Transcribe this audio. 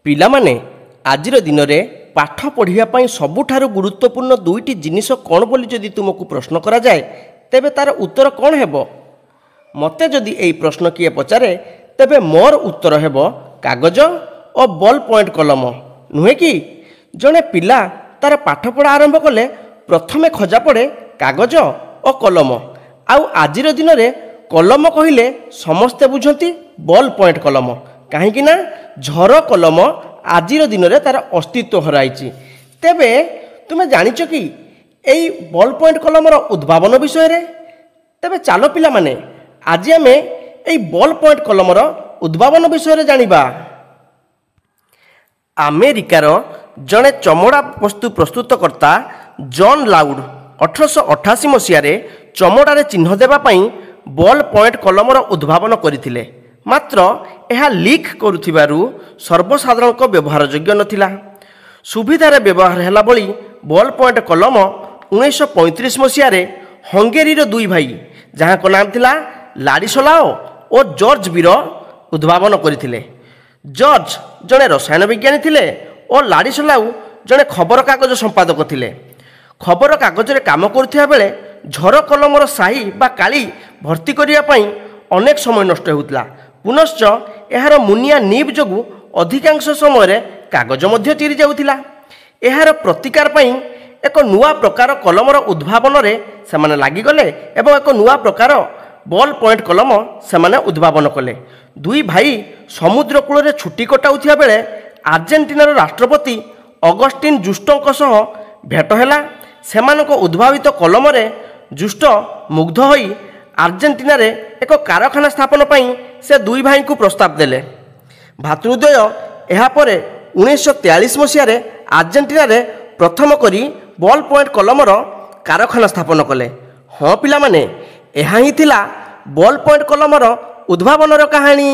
ପିଲାମାନେ ଆଜିର ଦିନରେ ପାଠ ପଢ଼ିବା ପାଇଁ ସବୁଠାରୁ ଗୁରୁତ୍ୱପୂର୍ଣ୍ଣ ଦୁଇଟି ଜିନିଷ କ'ଣ ବୋଲି ଯଦି ତୁମକୁ ପ୍ରଶ୍ନ କରାଯାଏ ତେବେ ତାର ଉତ୍ତର କ'ଣ ହେବ? ମୋତେ ଯଦି ଏହି ପ୍ରଶ୍ନ କିଏ ପଚାରେ ତେବେ ମୋର ଉତ୍ତର ହେବ କାଗଜ ଓ ବଲ୍ ପଏଣ୍ଟ କଲମ, ନୁହେଁ କି? ଜଣେ ପିଲା ତାର ପାଠପଢ଼ା ଆରମ୍ଭ କଲେ ପ୍ରଥମେ ଖୋଜା ପଡ଼େ କାଗଜ ଓ କଲମ। ଆଉ ଆଜିର ଦିନରେ କଲମ କହିଲେ ସମସ୍ତେ ବୁଝନ୍ତି ବଲ୍ ପଏଣ୍ଟ କଲମ, କାହିଁକି ନା ଝର କଲମ ଆଜିର ଦିନରେ ତାର ଅସ୍ତିତ୍ୱ ହରାଇଛି। ତେବେ ତୁମେ ଜାଣିଛ କି ଏଇ ବଲ୍ ପଏଣ୍ଟ କଲମର ଉଦ୍ଭାବନ ବିଷୟରେ? ତେବେ ଚାଲ ପିଲାମାନେ ଆଜି ଆମେ ଏଇ ବଲ୍ ପଏଣ୍ଟ କଲମର ଉଦ୍ଭାବନ ବିଷୟରେ ଜାଣିବା। ଆମେରିକାର ଜଣେ ଚମଡ଼ା ବସ୍ତୁ ପ୍ରସ୍ତୁତକର୍ତ୍ତା ଜନ୍ ଲାଉଡ୍ 1888 ମସିହାରେ ଚମଡ଼ାରେ ଚିହ୍ନ ଦେବା ପାଇଁ ବଲ୍ ପଏଣ୍ଟ କଲମର ଉଦ୍ଭାବନ କରିଥିଲେ। ମାତ୍ର ଏହା ଲିକ୍ କରୁଥିବାରୁ ସର୍ବସାଧାରଣଙ୍କ ବ୍ୟବହାର ଯୋଗ୍ୟ ନଥିଲା। ସୁବିଧାରେ ବ୍ୟବହାର ହେଲା ଭଳି ବଲ୍ ପଏଣ୍ଟ କଲମ 1935 ମସିହାରେ ହଙ୍ଗେରୀର ଦୁଇ ଭାଇ, ଯାହାଙ୍କ ନାମ ଥିଲା ଲାଡ଼ିସ୍ଲାଓ ଓ ଜର୍ଜ ବୀର ଉଦ୍ଭାବନ କରିଥିଲେ। ଜର୍ଜ ଜଣେ ରସାୟନ ବିଜ୍ଞାନୀ ଥିଲେ ଓ ଲାଡ଼ିସ୍ଲାଓ ଜଣେ ଖବରକାଗଜ ସମ୍ପାଦକ ଥିଲେ। ଖବରକାଗଜରେ କାମ କରୁଥିବା ବେଳେ ଝର କଲମର ସାହି ବା କାଳି ଭର୍ତ୍ତି କରିବା ପାଇଁ ଅନେକ ସମୟ ନଷ୍ଟ ହେଉଥିଲା। ପୁନଶ୍ଚ ଏହାର ମୁନିଆ ନିବ୍ ଯୋଗୁଁ ଅଧିକାଂଶ ସମୟରେ କାଗଜ ମଧ୍ୟ ଚିରି ଯାଉଥିଲା। ଏହାର ପ୍ରତିକାର ପାଇଁ ଏକ ନୂଆ ପ୍ରକାର କଲମର ଉଦ୍ଭାବନରେ ସେମାନେ ଲାଗିଗଲେ ଏବଂ ଏକ ନୂଆ ପ୍ରକାର ବଲ୍ ପଏଣ୍ଟ କଲମ ସେମାନେ ଉଦ୍ଭାବନ କଲେ। ଦୁଇ ଭାଇ ସମୁଦ୍ର କୂଳରେ ଛୁଟି କଟାଉଥିବା ବେଳେ ଆର୍ଜେଣ୍ଟିନାର ରାଷ୍ଟ୍ରପତି ଅଗଷ୍ଟିନ ଜୁଷ୍ଟୋଙ୍କ ସହ ଭେଟ ହେଲା। ସେମାନଙ୍କ ଉଦ୍ଭାବିତ କଲମରେ ଜୁଷ୍ଟ ମୁଗ୍ଧ ହୋଇ ଆର୍ଜେଣ୍ଟିନାରେ ଏକ କାରଖାନା ସ୍ଥାପନ ପାଇଁ ସେ ଦୁଇ ଭାଇଙ୍କୁ ପ୍ରସ୍ତାବ ଦେଲେ। ଭାତୃଦ୍ୱୟ ଏହାପରେ 1943 ମସିହାରେ ଆର୍ଜେଣ୍ଟିନାରେ ପ୍ରଥମ କରି ବଲ୍ ପଏଣ୍ଟ କଲମର କାରଖାନା ସ୍ଥାପନ କଲେ। ହଁ ପିଲାମାନେ, ଏହା ହିଁ ଥିଲା ବଲ୍ ପଏଣ୍ଟ କଲମର ଉଦ୍ଭାବନର କାହାଣୀ।